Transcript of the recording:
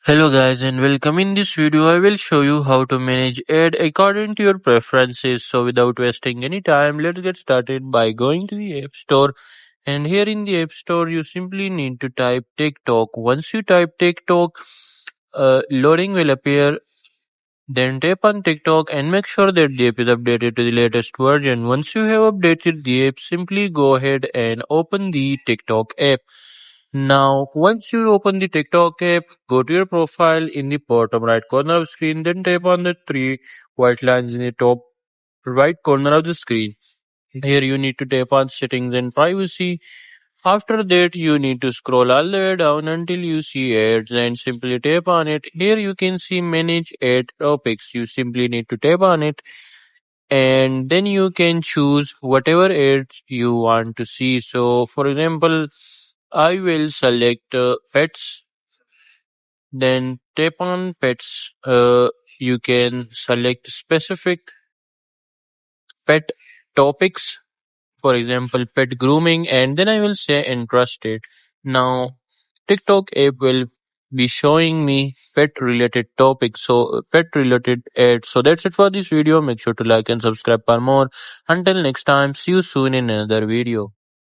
Hello guys and welcome. In this video I will show you how to manage ad according to your preferences. So without wasting any time, let's get started by going to the App Store. And here in the App Store you simply need to type TikTok. Once you type TikTok, loading will appear. Then tap on TikTok and make sure that the app is updated to the latest version. Once you have updated the app, simply go ahead and open the TikTok app. Now, once you open the TikTok app, go to your profile in the bottom right corner of screen, then tap on the three white lines in the top right corner of the screen. Here you need to tap on settings and privacy. After that, you need to scroll all the way down until you see ads and simply tap on it. Here you can see manage ad topics. You simply need to tap on it and then you can choose whatever ads you want to see. So for example, I will select pets, then tap on pets. You can select specific pet topics, for example, pet grooming, and then I will say interested. Now, TikTok app will be showing me pet related topics, so pet related ads. So that's it for this video. Make sure to like and subscribe for more. Until next time, see you soon in another video.